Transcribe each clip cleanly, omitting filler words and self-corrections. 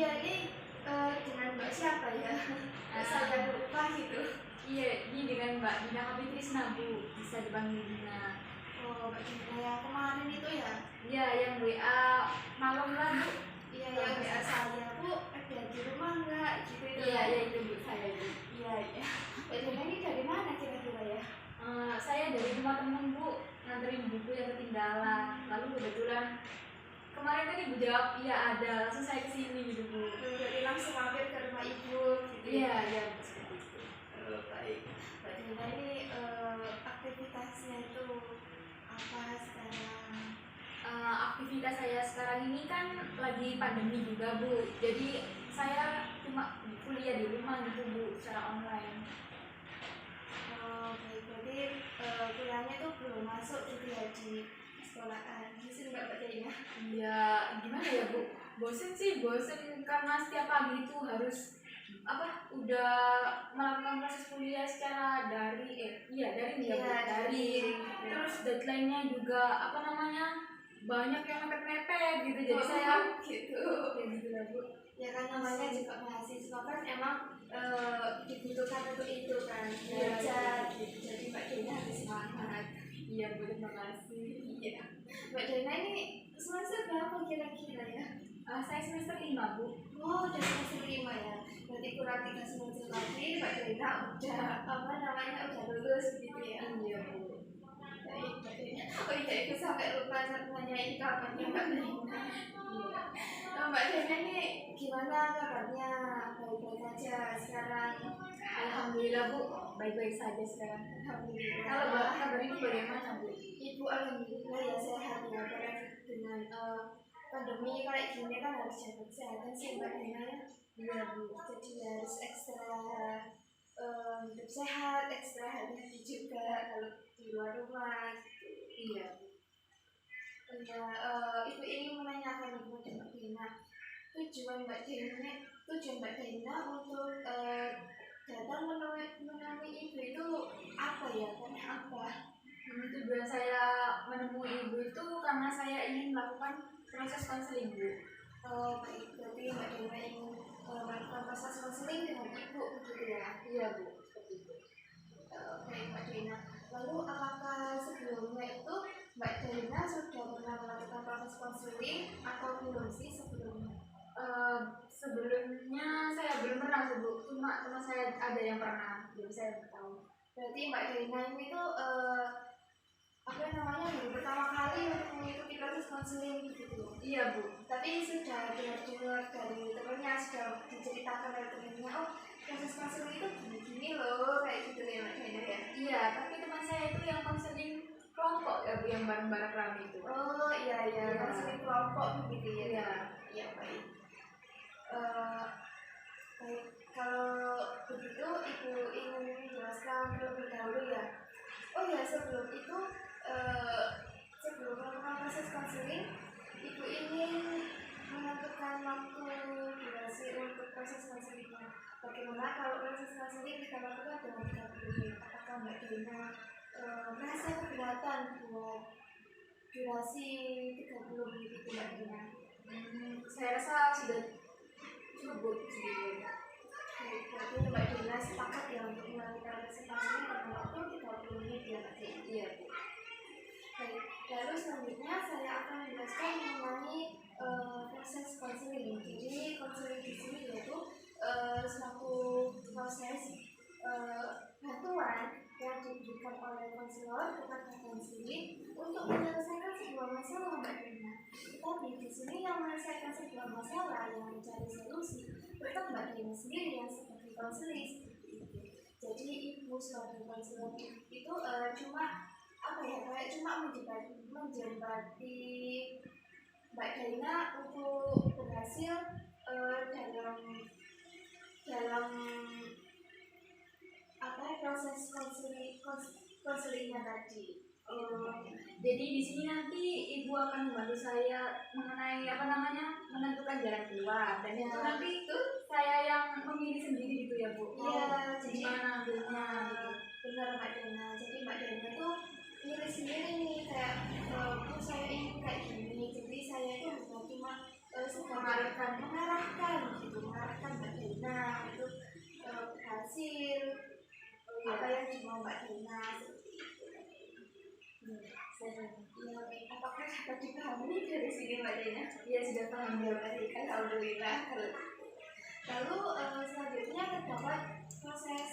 iya ini dengan Mbak siapa ya? Saya lupa gitu. Iya, ini dengan Mbak Dina Kapitrisna Bu, bisa dipanggil Dina. Oh, Mbak Dina yang kemarin itu ya? Iya, yang WA malam lah Bu. Iya, yang WA saya Bu, ada di rumah nggak? Gitu itu. Iya, ya itu Bu, saya itu. Iya, iya. Mbak Dina ini dari mana kira-kira ya? Saya dari rumah temen Bu, nganterin buku yang ketinggalan. Lalu kebetulan kemarin kan Ibu jawab iya ada, langsung saya kesini gitu Bu. Jadi langsung mampir ke rumah Ibu gitu. Iya, iya Bu, seperti itu. Baik. Mbak Dina ini aktivitasnya itu apa sekarang? Aktivitas saya sekarang ini kan lagi pandemi juga Bu, jadi saya cuma kuliah di rumah gitu Bu, secara online. Oh, baik. Berarti kuliahnya tuh belum masuk gitu ya di sekolahan. Gitu Mbak Dina. Iya, gimana ya Bu? Bosen sih, bosen karena setiap pagi itu harus udah melakukan proses kuliah secara daring daring. Terus deadline-nya juga banyak yang mepet-mepet gitu, jadi saya gitu. ya gitu lah Bu. Ya kan namanya juga mahasiswa kan emang dibutuhkan untuk itu kan belajar gitu. Jadi Mbak Dina harus semangat. Iya Bu, terima kasih. Iya. Mbak Dina ini semester berapa kira-kira ya? Saya semester 5 Bu. Oh, udah semester 5 ya. Berarti kurang 3 semester lagi Mbak Dina udah lulus gitu ya. Iya Bu. Baik, Mbak Dina. Oh iya, itu sampai lupa nanyain kapan ya Mbak Dina. Iya. Mbak Dina ini gimana kabarnya? Baik-baik aja sekarang? Alhamdulillah Bu, baik-baik saja sekarang. Alhamdulillah. Kalau kabar Ibu bagaimana Bu? Ibu alhamdulillah ya sehat ya, karena dengan pandemi kayak gini kan harus jaga kesehatan sih Mbak Dina ya. Iya Bu. Jadi harus ekstra hidup sehat, ekstra hati-hati juga kalau di luar rumah gitu. Iya. Ya, Ibu ingin menanyakan kepada Mbak Dina, tujuan Mbak Dina untuk datang menemui Ibu itu apa ya? Karena apa? Tujuan saya menemui Ibu itu karena saya ingin melakukan proses konseling Bu. Oh, baik. Berarti Mbak Dina ingin melakukan proses konseling dengan Ibu begitu ya? Iya Bu, seperti itu. Baik Mbak Dina. Lalu apakah sebelumnya itu Mbak Dina sudah pernah melakukan proses konseling atau belum sih sebelumnya? Sebelumnya saya belum pernah sih Bu, cuma teman saya ada yang pernah, jadi saya tahu. Berarti Mbak Dina ini tuh baru pertama kali untuk mengikuti proses konseling gitu. Iya Bu. Tapi sudah dengar-dengar dari temannya, sudah diceritakan dari temannya, oh proses konseling itu gini-gini loh, kayak gitu ya Mbak Dina ya? Iya, tapi teman saya itu yang konseling kelompok ya Bu, yang bareng-bareng rame itu. Oh iya, konseling kelompok begitu ya? Iya. Iya, baik. Baik, kalau begitu Ibu ingin menjelaskan terlebih dahulu ya. Oh ya, sebelum itu sebelum melakukan proses konseling, Ibu ingin menentukan waktu durasi untuk proses konselingnya. Bagaimana kalau proses konseling kita lakukan dengan 30 menit? Apakah Mbak Dina merasa keberatan buat durasi 30 menit itu Mbak Dina? Saya rasa sudah cukup segitu. Berarti Mbak Dina sepakat ya untuk melakukan proses konseling pada waktu 30 menit ya Mbak Dina? Iya. Baik, lalu selanjutnya saya akan menjelaskan mengenai proses konseling. Jadi konseling di sini yaitu suatu proses bantuan yang diberikan oleh konselor kepada konseling untuk menyelesaikan sebuah masalah Mbak Dina. Tapi di sini yang menyelesaikan sebuah masalah, yang mencari solusi, tetap Mbak Dina sendiri yang sebagai konseling. Jadi Ibu sebagai konselor itu cuma menjembati Mbak Dina untuk berhasil dalam proses konselingnya tadi. Jadi di sini nanti Ibu akan membantu saya mengenai menentukan jalan keluar, dan itu nanti saya yang memilih sendiri gitu ya Bu. Iya, jadi gimana ambilnya? Benar Mbak Dina. Jadi Mbak Dina tuh milih sendiri nih, kayak saya ingin kayak gini. Jadi saya itu bukan cuma mengarahkan memahami dari sini Mbak Dena? Iya sudah paham ya. Baik, alhamdulillah. Lalu selanjutnya terdapat proses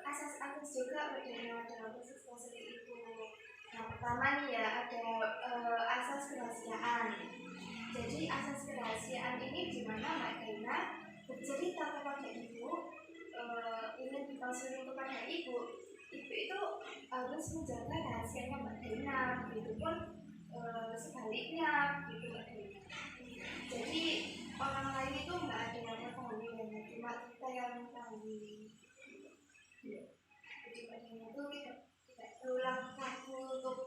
asas-asas juga Mbak Dena dalam proses konseling itu. Yang pertama nih ya ada asas kerahasiaan. Jadi asas kerahasiaan ini di mana Mbak Dena bercerita kepada ibu, ingin dikonseling kepada ibu itu harus menjaga rahasianya Mbak Dena, begitupun sebaliknya gitu Mbak Dena. Jadi orang lain itu nggak ada yang mengetahui, cuma kita yang mengetahui. Jadi Mbak Dena itu tidak berulang kaku untuk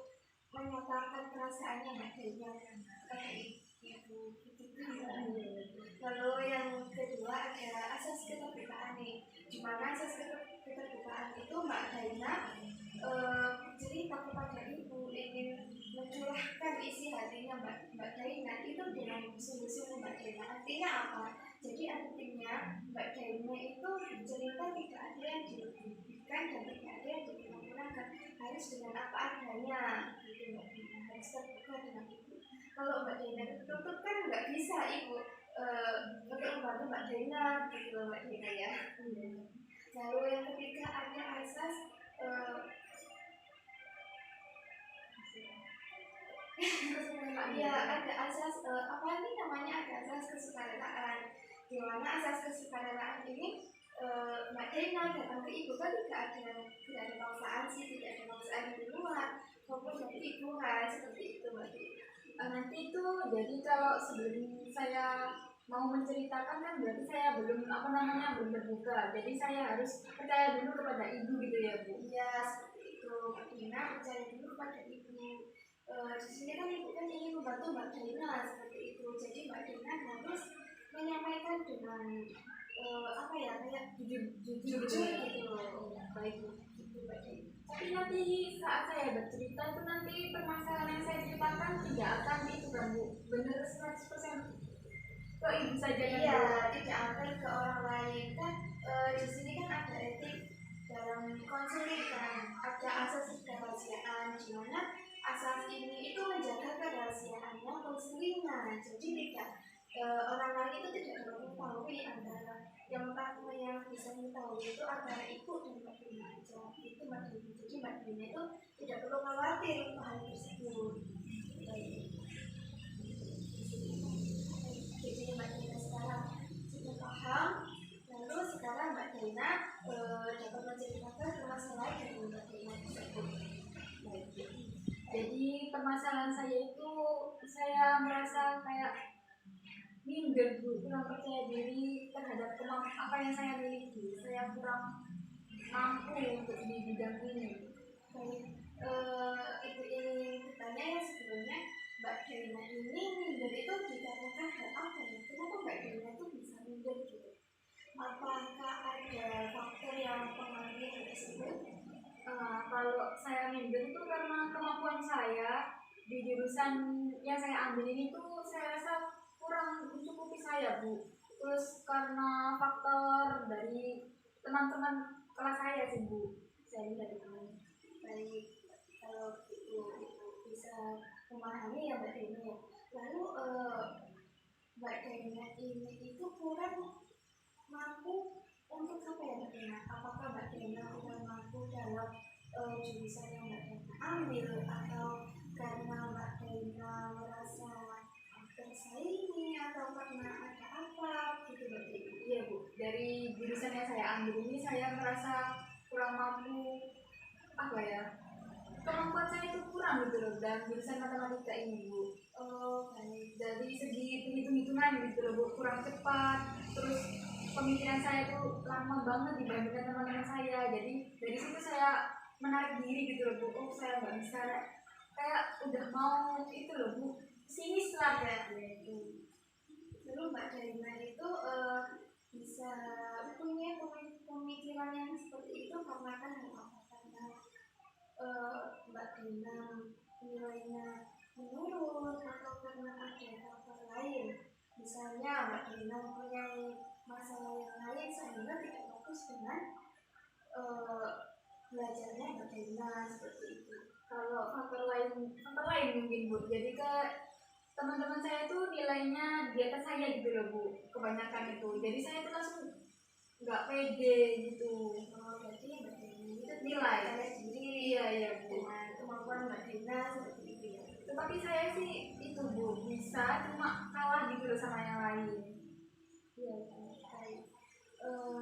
menyatakan perasaannya Mbak Dena kepada ibu. Lalu yang kedua ada asas keterbukaan nih, di mana asas keterbukaan itu Mbak Dena cerita kepada ibu, ingin mencurahkan isi hatinya Mbak Dena itu dengan sungguh-sungguh Mbak Dena. Artinya apa? Jadi artinya Mbak Dena itu cerita tidak ada yang dilebihkan dan tidak ada yang dikurang-kurangkan, harus dengan apa adanya gitu Mbak Dena, harus terbuka dengan ibu. Kalau Mbak Dena tertutup kan nggak bisa ibu untuk membantu Mbak Dena gitu Mbak Dena ya. Lalu yang ketiga ada asas ya ada asas apa nih namanya, ada asas kesukarelaan. Di mana asas kesukarelaan ini Mbak Dena datang ke ibu kan tidak ada paksaan sih, tidak ada paksaan di luar maupun dari ibu kan, seperti itu Mbak Dena. Nanti itu jadi kalau sebelum saya mau menceritakan kan berarti saya belum belum terbuka, jadi saya harus percaya dulu kepada ibu gitu ya Bu. Iya seperti itu Mbak Dena, percaya dulu kepada ibu. Di sini kan ibu kan ingin membantu Mbak Dena seperti itu, jadi Mbak Dena harus menyampaikan dengan apa ya, kayak jujur gitu. Baik Bu. Tapi nanti saat saya bercerita itu nanti permasalahan yang saya ceritakan tidak akan itu kan Bu, benar 100% ke ibu saja kan? Iya, tidak akan ke orang lain kan. Di sini kan ada etik dalam konseling kan, ada asas kerahasiaan, di mana asas ini itu menjaga kerahasiaannya konselingnya. Jadi tidak orang lain itu tidak dapat mengetahui, antara yang bisa mengetahui itu antara ibu dan Mbak Dena aja. Itu Mbak Dena. Jadi Mbak Dena itu tidak perlu khawatir untuk hal tersebut. Jadi Mbak Dena sekarang sudah paham. Lalu sekarang Mbak Dena dapat menceritakan permasalahan dari Mbak Dena tersebut. Jadi permasalahan saya itu, saya merasa kayak minder Bu, kurang percaya diri terhadap apa yang saya miliki. Saya kurang mampu untuk di bidang ini. Baik, ibu ingin bertanya ya sebelumnya, Mbak Dena ini minder itu dikarenakan hal apa ya? Kenapa Mbak Dena itu bisa minder gitu? Apakah ada faktor yang mempengaruhi hal tersebut? Kalau saya minder itu karena kemampuan saya di jurusan yang saya ambil ini tuh saya rasa kurang mencukupi saya Bu. Terus karena faktor dari teman-teman kelas saya sih Bu, saya lihat itu. Baik, kalau itu bisa memahami ya Mbak Dena ya. Lalu Mbak Dena ini itu kurang mampu untuk apa ya Mbak Dena? Apakah Mbak Dena kurang mampu dalam jurusan yang Mbak Dena ambil, atau karena Mbak Dena merasa tersaingi, atau karena ada apa gitu Mbak Dena? Iya Bu, dari jurusan yang saya ambil ini saya merasa kurang mampu, apa ya, kemampuan saya itu kurang gitu loh dalam jurusan matematika ini Bu. Baik. Dari segi hitung-hitungan gitu loh Bu, kurang cepat. Terus pemikiran saya itu lama banget dibandingkan teman-teman saya. Jadi dari situ saya menarik diri gitu loh Bu. Oh saya nggak bisa, kayak udah mau itu loh Bu, sinis lah ya gitu. Lalu Mbak Dena itu bisa punya pemikiran yang seperti itu karena kan apa? Karena Mbak Dena nilainya menurun, atau karena ada faktor lain, misalnya Mbak Dena mempunyai masalah yang lain sehingga tidak fokus dengan belajarnya Mbak Dena, seperti itu. Kalau faktor lain mungkin Bu, jadi teman-teman saya tuh nilainya di atas saya gitu loh Bu, kebanyakan itu. Jadi saya tuh langsung nggak pede gitu. Berarti Mbak Dena itu Nilai. percaya diri Iya Bu. dengan kemampuan Mbak Dena seperti itu ya. Tetapi saya sih itu Bu, bisa cuma kalah gitu loh sama yang lain. Iya, baik.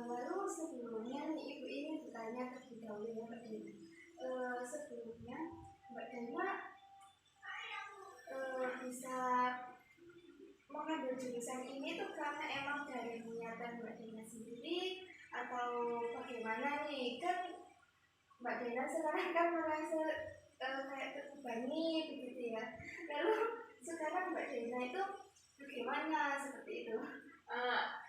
Lalu sebelumnya nih Ibu ini bertanya terlebih dahulu ya Mbak Dena. Sebelumnya Mbak Dena bisa mengambil jurusan ini tuh karena emang dari niatan Mbak Dena sendiri atau bagaimana nih? Kan Mbak Dena sekarang kan merasa kayak terbebani begitu ya. Lalu sekarang Mbak Dena itu bagaimana seperti itu?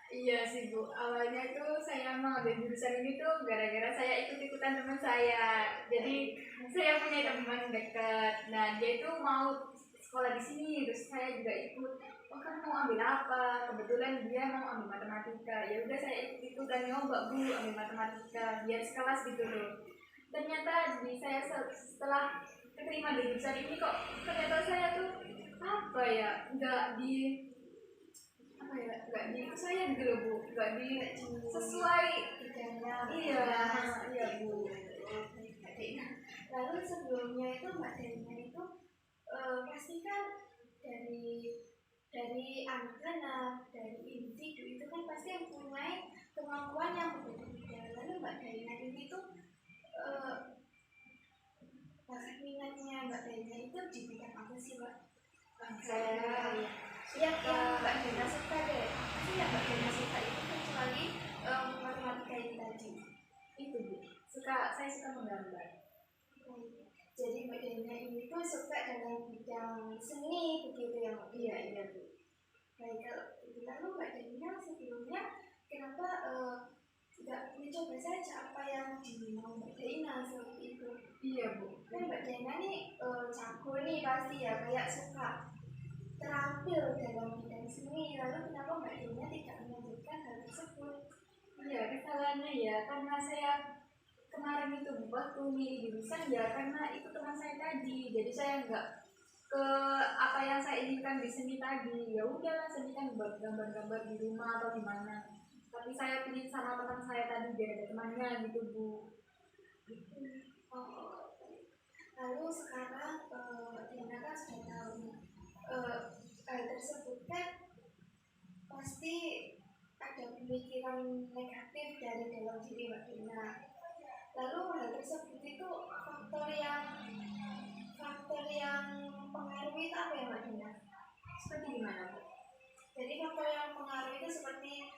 Iya sih Bu, awalnya itu saya mau ambil jurusan ini tuh gara-gara saya ikut-ikutan teman saya. Jadi saya punya teman dekat, nah dia itu mau sekolah di sini, terus saya juga ikut. Oh kamu mau ambil apa? Kebetulan dia mau ambil matematika. Ya udah saya ikut-ikutan nyoba Bu ambil matematika, biar sekelas gitu loh. Ternyata saya setelah keterima di jurusan ini kok ternyata saya tuh apa ya nggak di itu saya gitu loh Bu, nggak di sesuai bidangnya. iya Bu. Mbak Dena. Lalu sebelumnya itu Mbak Dena itu pasti kan dari anak-anak, dari individu itu kan pasti mempunyai kemampuan yang berbeda-beda. Lalu Mbak Dena ini tuh bakat minatnya Mbak Dena itu di bidang apa sih Mbak? Saya yang Mbak Dena suka deh. Pasti yang Mbak Dena suka itu kecuali matematika ini tadi. itu Bu, saya suka menggambar. Jadi Mbak Dena ini tuh suka dalam bidang seni begitu ya Mbak? Iya Bu. Baik, kalau lalu Mbak Dena sebelumnya kenapa tidak mencoba saja apa yang dimau Mbak Dena seperti itu? Iya Bu. Kan Mbak Dena nih jago nih pasti ya, kayak suka terampil dalam bidang seni. Lalu kenapa Mbak Dena tidak melanjutkan hal tersebut? Iya kesalahannya ya karena saya kemarin itu waktu milih jurusan ya karena itu teman saya tadi, jadi saya nggak ke apa yang saya inginkan di seni tadi. Ya udahlah seni kan buat gambar-gambar di rumah atau gimana, tapi saya pilih sama teman saya tadi biar ada temannya gitu Bu. Oh, lalu sekarang Mbak Dena kan sudah tahu hal tersebut kan pasti ada pemikiran negatif dari dalam diri Mbak Dena. Lalu hal tersebut itu faktor yang mempengaruhi itu apa ya Mbak Dena? Seperti gimana Bu? Jadi faktor yang mempengaruhi itu seperti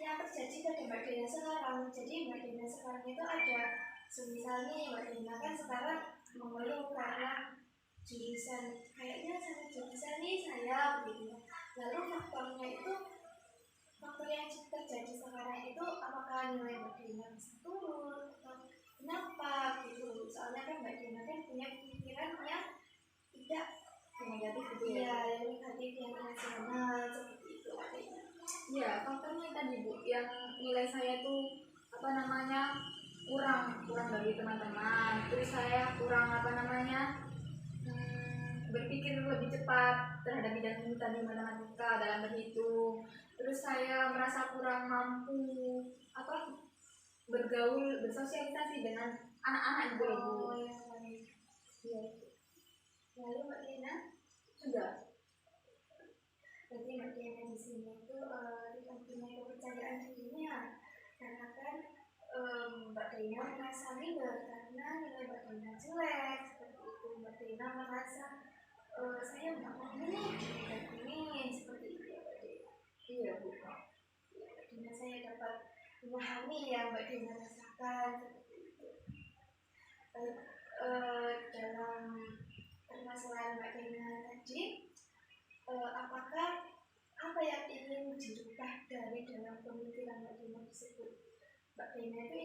yang terjadi pada Mbak Dena sekarang. Jadi Mbak Dena sekarang itu ada semisal nih Mbak Dena kan sekarang mengeluh karena jurusan kayaknya sama jurusan nih saya begitu. Lalu faktor yang terjadi sekarang itu apakah nilai Mbak Dena bisa turun atau kenapa gitu? Soalnya kan Mbak Dena kan punya pikiran yang tidak Negatif gitu ya, ya. yang negatif yang rasional seperti itu adanya. Iya faktornya tadi Bu, yang nilai saya tuh apa namanya kurang dari teman-teman, terus saya kurang apa namanya berpikir lebih cepat terhadap bidang ini tadi matematika dalam berhitung. Terus saya merasa kurang mampu apa bergaul bersosialisasi dengan anak-anak gitu loh Bu. Oh ya baik. Iya Lalu Mbak Dena, sudah. berarti Mbak Dena di sini itu tidak punya kepercayaan dirinya karena kan Mbak Dena merasa minder karena nilai Mbak Dena jelek seperti itu. Mbak Dena merasa saya nggak mau nih ini seperti itu ya Mbak Dena. Iya Bu. Mbak Dena saya dapat memahami yang Mbak Dena rasakan seperti itu. Dalam permasalahan Mbak Dena tadi, apakah apa yang ingin dirubah dari dalam pemikiran Mbak Dena tersebut? Mbak Dena itu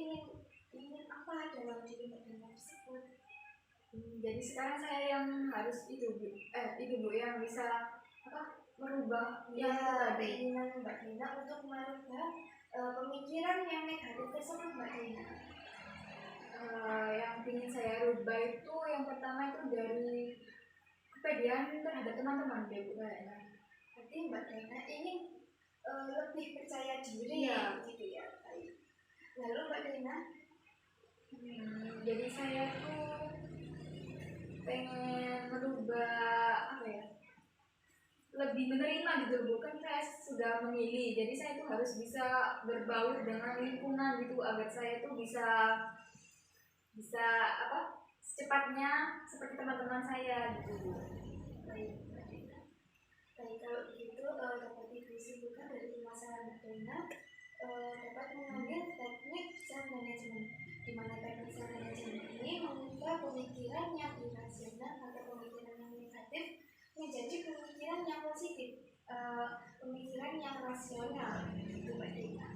ingin apa dalam diri Mbak Dena tersebut? Jadi sekarang saya yang harus itu Bu yang bisa apa merubah yang itu tadi. Keinginan Mbak Dena untuk merubah pemikiran yang negatif tersebut Mbak Dena. Yang ingin saya rubah itu yang pertama itu dari kepedean terhadap teman-teman deh Bu kayaknya. Berarti Mbak Dana ingin lebih percaya diri, Iya. gitu ya. Baik. Lalu Mbak Dana, Jadi saya tuh pengen merubah apa ya, lebih menerima gitu loh, bukan saya sudah memilih, jadi saya tuh harus bisa berbaur dengan lingkungan gitu agar saya tuh bisa apa secepatnya seperti teman-teman saya gitu. baik Mbak Dana. Baik, kalau begitu dapat disimpulkan dari pemasaran Mbak Dana, dapat mengambil teknik self management, di mana teknik self management ini mengubah pemikiran yang irasional atau pemikiran yang negatif menjadi pemikiran yang positif, pemikiran yang rasional, itu Mbak Dina.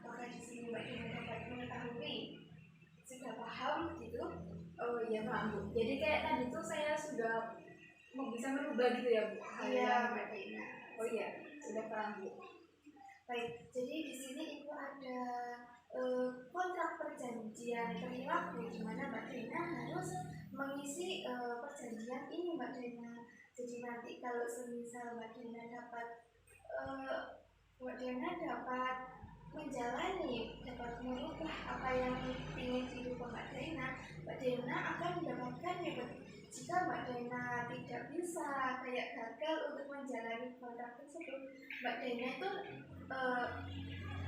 Apakah di sini Mbak Dina dapat mengetahui, sudah paham gitu? Oh iya paham Bu, jadi kayak tadi tuh saya sudah mau bisa merubah gitu ya Bu. Iya Mbak Dina. Oh iya sudah paham Bu. Baik, jadi di sini Ibu ada kontrak perjanjian perilaku di mana Mbak Dena harus mengisi perjanjian ini Mbak Dena. Jadi nanti kalau semisal Mbak Dena dapat dapat merubah apa yang ingin dirubah Mbak Dena akan mendapatkan reward. Jika Mbak Dena tidak bisa, kayak gagal untuk menjalani kontrak tersebut, Mbak Dena itu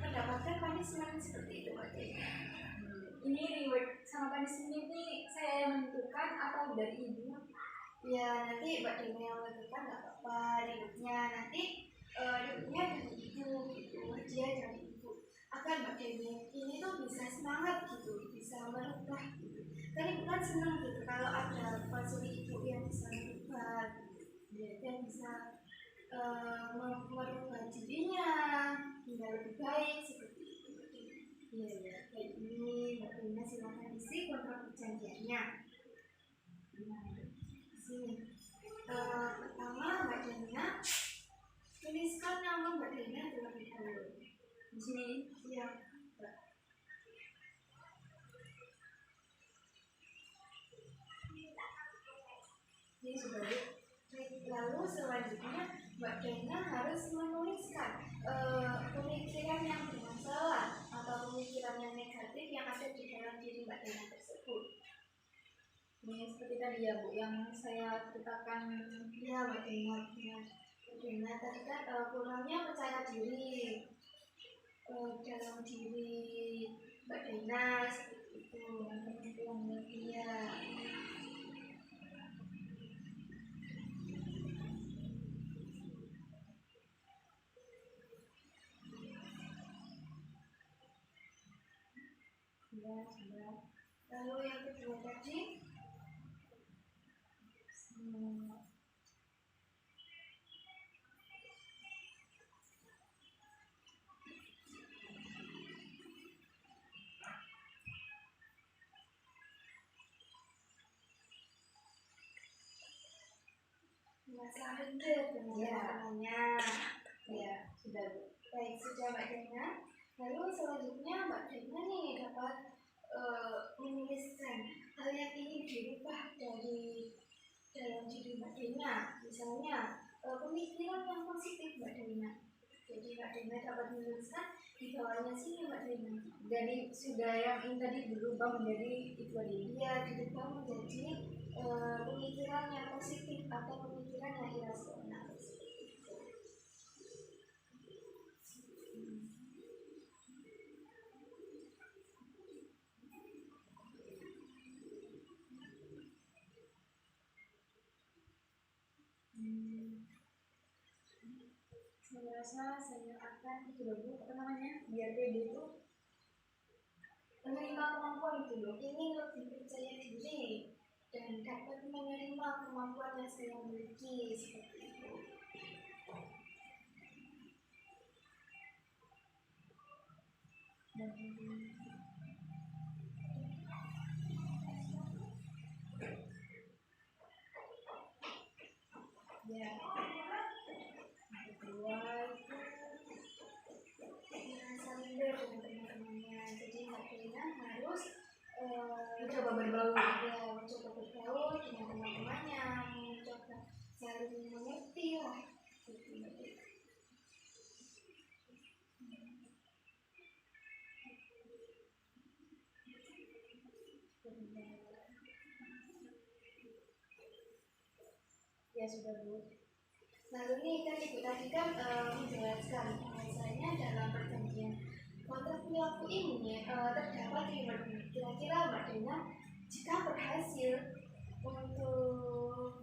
mendapatkan punishment seperti itu Mbak Dena. Ini reward sama punishment ini saya yang menentukan atau dari Ibu? Ya nanti Mbak Dena yang menentukan, nggak apa-apa. Rewardnya nanti rewardnya dari Ibu gitu, hadiah dari Ibu. Agar Mbak Dena ini tuh bisa semangat gitu, bisa merubah gitu. Kan Ibu kan senang gitu kalau ada konsul Ibu yang bisa merubah, yang bisa merubah dirinya hingga lebih baik seperti itu. Iya, kayak ini Mbak Dina silakan isi kontrak perjanjiannya. Sini. Pertama Mbak Dina tuliskan nama Mbak Dina terlebih dahulu. Di sini. Iya. Ini sudah. Lalu selanjutnya Mbak Dena harus menuliskan pemikiran yang bermasalah atau pemikiran yang negatif yang ada di dalam diri Mbak Dena tersebut. Ini seperti tadi ya Bu, yang saya ceritakan. Ya Mbak Dena tadi kan kurangnya percaya diri dalam diri Mbak Dena seperti itu. Iya. Lalu yang kedua tadi masalah hidup namanya. Ya sudah Bu. Baik, sudah Mbak Dena. Lalu selanjutnya Mbak Dena nih dapat menuliskan hal yang ingin dirubah dari dalam diri Mbak Dena. Misalnya pemikiran yang positif Mbak Dena. Jadi Mbak Dena dapat menuliskan di bawahnya sini Mbak Dena. Jadi sudah yang ini tadi berubah menjadi itu tadi. Iya, dirubah menjadi pemikiran yang positif atau pemikiran yang irasional. Saya rasa saya akan itu dulu apa namanya biar pede itu menerima kemampuan itu loh, ingin lebih percaya diri dan dapat menerima kemampuan yang saya miliki seperti itu. Ya. Kedua itu saling dengan teman-temannya. Jadi Mbak Dena harus mencoba berbaur. mencoba bergaul dengan teman-temannya, mencoba Ya sudah Bu. Lalu nih kan ibu tadi kan menjelaskan bahwasanya dalam perjanjian kontrak perilaku ini terdapat kira-kira Mbak Dena jika berhasil untuk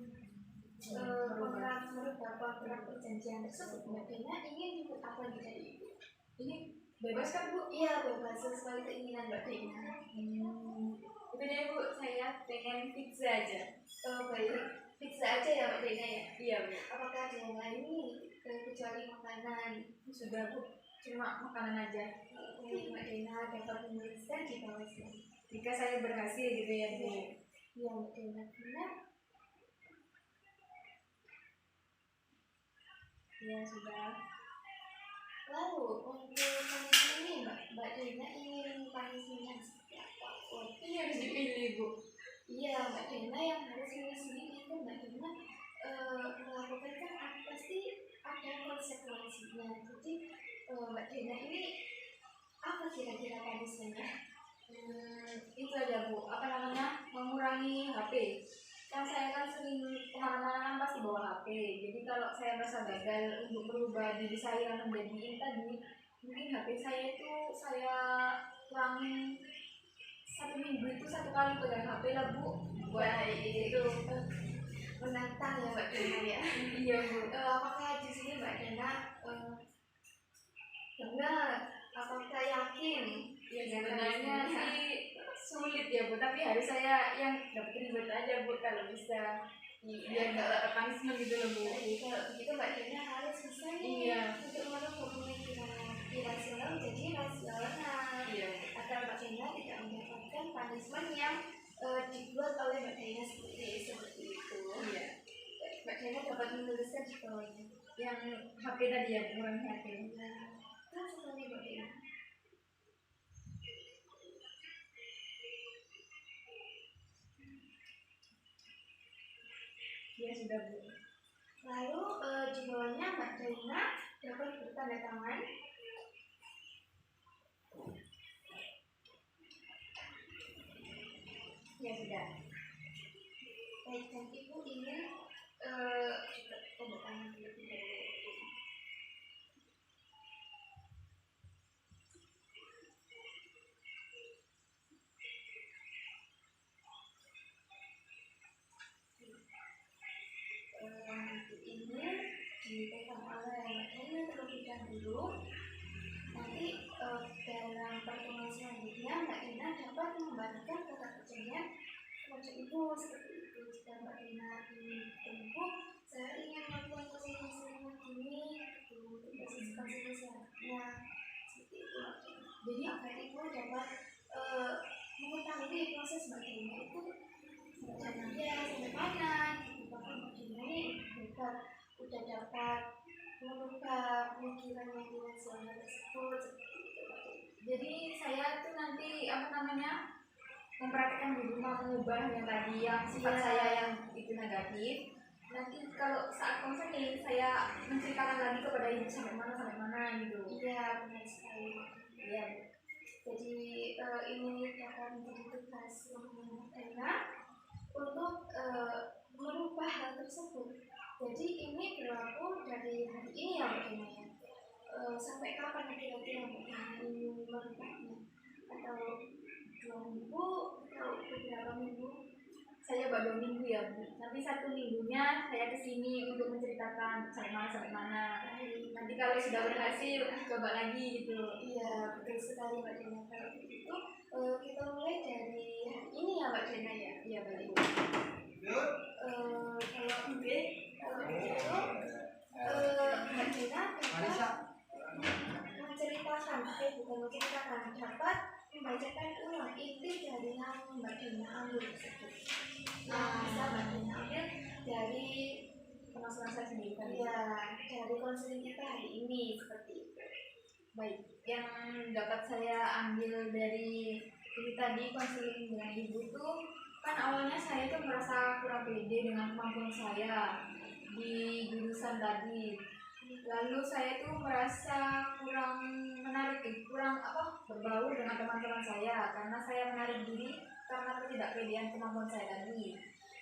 merubah kontrak perjanjian tersebut, Mbak Dena ingin dibuat apa nih dari ibu? Ini bebas kan Bu? Iya, bebas sesuai keinginan Mbak Dena. Itu deh Bu, saya pengen pizza aja. Baik, pizza aja ya Mbak Dena ya? Iya Bu. Apakah ada yang lain nih kecuali makanan? Sudah Bu, cuma makanan aja. Mbak Dena dapat menuliskan di bawah sini. Jika saya berhasil gitu ya Bu. Iya Mbak Dena, benar. Ya sudah. Lalu untuk punishment ini Mbak Dena ingin punishment yang seperti apa? Ini harus dipilih Bu. Iya Mbak Dena yang harus milih sendiri itu Mbak Dena melakukan kan pasti ada konsekuensinya. Jadi Mbak Dena ini apa kira-kira punishmentnya? Itu aja Bu, apa namanya, mengurangi HP. Kan saya kan sering kemana-mana kan pasti bawa HP. Jadi kalau saya merasa gagal untuk merubah diri saya menjadi ini tadi, mungkin HP saya itu saya kurangin 1 minggu itu 1 kali pegang HP lah Bu. Wah itu menantang ya Mbak Dena ya. Iya Bu. Apakah di sini Mbak Dena benar? Apakah yakin? Ya sebenarnya sih sulit ya Bu, tapi harus saya yang dapat ribet aja Bu kalau bisa. Biar nggak dapat punishment gitu loh Bu. Jadi kalau begitu Mbak Dena harus bisa nih Iya. untuk merubah pemikiran irasional menjadi rasional. Iya. Agar Mbak Dena tidak mendapatkan punishment yang dibuat oleh Mbak Dena seperti itu. Iya. Mbak Dena dapat menuliskan di bawahnya. Yang HP tadi ya, mengurangi HP. Nah, sebenarnya Mbak Dena. Ya sudah Bu. Lalu di bawahnya Mbak Dena dapat bertanda tangan. Ya sudah. Baik, dan Ibu ingin juga tanda tangan terlebih dahulu. Ini dipegang oleh Mbak Dena terlebih dahulu. Nanti dalam pertemuan selanjutnya Mbak Dena dapat mengembalikan kata perjanjian kepada Ibu seperti itu. Jika Mbak Dena ingin bertemu, saya ingin melakukan konsultasi ini untuk konsultasi selanjutnya seperti itu. Jadi agar Ibu dapat mengetahui proses Mbak Dena itu sampai mana, bahkan Mbak Dena ini hebat, udah dapat mengubah pemikiran yang irasional tersebut. Jadi saya tuh nanti apa namanya, memperhatikan di rumah, mengubah yang tadi yang sifat saya yang itu negatif. Nanti kalau saat konseling saya menceritakan lagi kepada ibu sampai mana gitu. Iya, benar sekali. Iya. Jadi ini akan menjadi tugas Mbak Dena untuk merubah hal tersebut. Jadi ini berlaku dari hari ini ya Mbak Dena ya. Sampai kapan kira-kira Mbak Dena ingin merubahnya? Atau 2 minggu atau beberapa minggu? Saya baru 2 minggu ya Bu. Nanti 1 minggunya saya kesini untuk menceritakan sampai mana. Nanti kalau sudah berhasil coba lagi gitu. Iya, betul sekali Mbak Dena. Kalau begitu kita mulai dari hari ini ya Mbak Dena ya. Iya baik Bu. Kalau begitu Mbak Dena dapat menceritakan, bukan menceritakan, dapat membacakan ulang inti dari yang Mbak Dena ambil tersebut. Bisa Mbak Dena ambil dari Penghasilan saya sendiri kan. ya dari konseling kita hari ini seperti itu. Baik, yang dapat saya ambil dari ini tadi konseling dengan ibu tuh kan awalnya saya tuh merasa kurang pede dengan kemampuan saya di jurusan tadi. Lalu saya tuh merasa kurang menarik, kurang berbaur dengan teman-teman saya karena saya menarik diri karena ketidakpedean kemampuan saya tadi.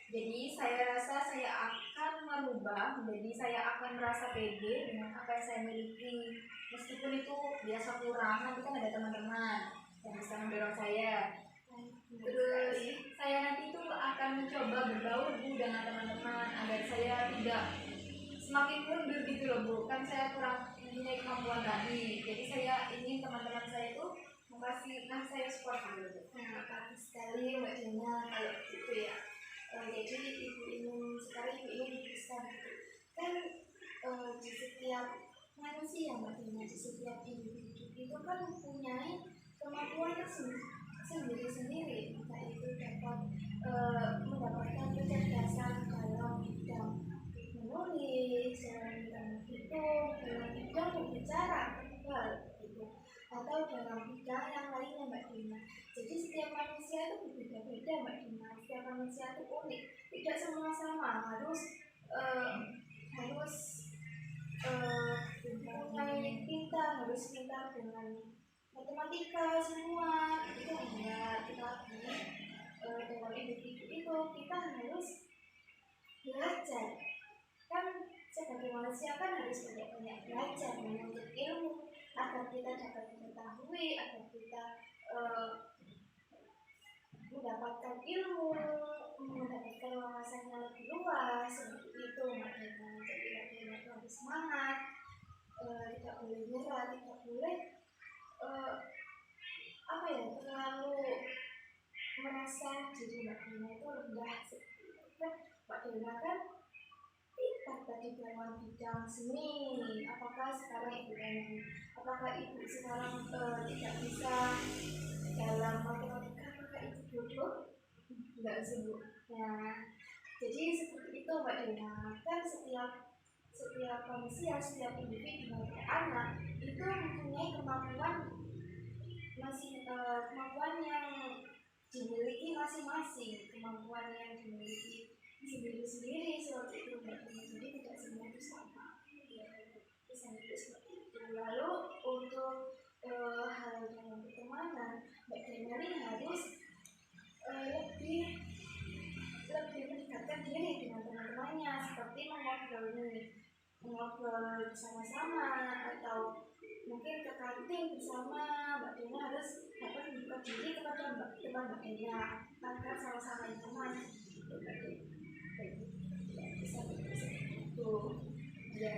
Jadi saya rasa saya akan merubah, jadi saya akan merasa pede dengan apa yang saya miliki. Meskipun itu biasa kurang, nanti kan ada teman-teman yang bisa mendorong saya. Terus saya nanti itu akan mencoba bergaul Bu dengan teman-teman agar saya tidak semakin mundur gitu loh Bu. Kan saya kurang mempunyai kemampuan tadi. Jadi saya ingin teman-teman saya itu ngasih saya support gitu Bu. Nah, bagus sekali Mbak Dina kalau gitu ya. Jadi ibu ingin sekali ibu ingin dibesar gitu. Kan di setiap manusia Mbak Dina, di setiap individu itu kan mempunyai kemampuan sendiri-sendiri, entah itu dapat mendapatkan kecerdasan dalam bidang menulis, dalam bidang hitung, dalam bidang berbicara, gitu, atau dalam bidang yang lainnya Mbak Dina. Jadi setiap manusia itu berbeda-beda Mbak Dina. Setiap manusia itu unik, tidak semua sama. Harus mempunyai pintar, harus pintar dengan matematika semua. Itu enggak, tetapi dalam individu itu kita harus belajar. Kan sebagai manusia kan harus banyak-banyak belajar, menuntut ilmu agar kita dapat mengetahui, agar kita mendapatkan ilmu, mendapatkan wawasan yang lebih luas, seperti itu Mbak Dina. Jadi Mbak Dina itu harus semangat, tidak boleh nyerah, tidak boleh terlalu merasa diri Mbak Dina itu rendah. Mbak Dina kan pintar tadi dalam bidang seni. Apakah sekarang ibu sekarang tidak bisa dalam matematika? Apakah itu bodoh? Enggak sih Bu. Nah, jadi seperti itu Mbak Dina. Kan setiap manusia, setiap individu, anak itu mempunyai kemampuan yang dimiliki masing-masing, kemampuan yang dimiliki sendiri-sendiri seperti itu Mbak Dina. Jadi tidak semua itu sama. Seperti itu. Lalu untuk hal dalam pertemanan, Mbak Dina ini harus lebih mendekatkan diri dengan teman-temannya, seperti mengobrol bersama-sama, atau mungkin ke kantin bersama. Mbak Dina harus dapat membuka diri kepada teman Mbak Dina agar sama-sama nyaman. Bisa itu. Ya.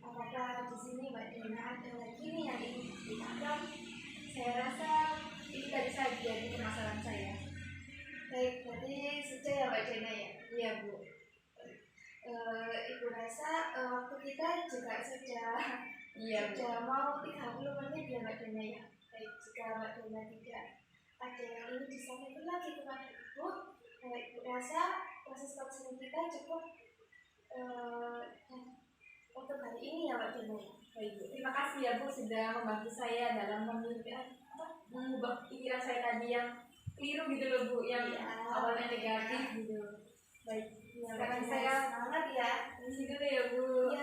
Apakah di sini Mbak Dina ada lagi nih yang ingin ditanyakan? Saya rasa ini tadi saja di permasalahan saya. Baik, berarti sudah ya Mbak Dina ya? Iya Bu. Ibu rasa waktu kita juga sudah mau 30 menit ya Mbak Dina ya. Baik, jika Mbak Dina tidak ada yang ingin disampaikan lagi kepada Ibu, Ibu rasa proses konseling kita cukup untuk hari ini ya Mbak Dina ya. Baik Bu, terima kasih ya Bu sudah membantu saya dalam mengubah pikiran saya tadi yang keliru gitu loh Bu, yang awalnya negatif gitu. Baik, sekarang saya semangat ya. Isi dulu ya Bu.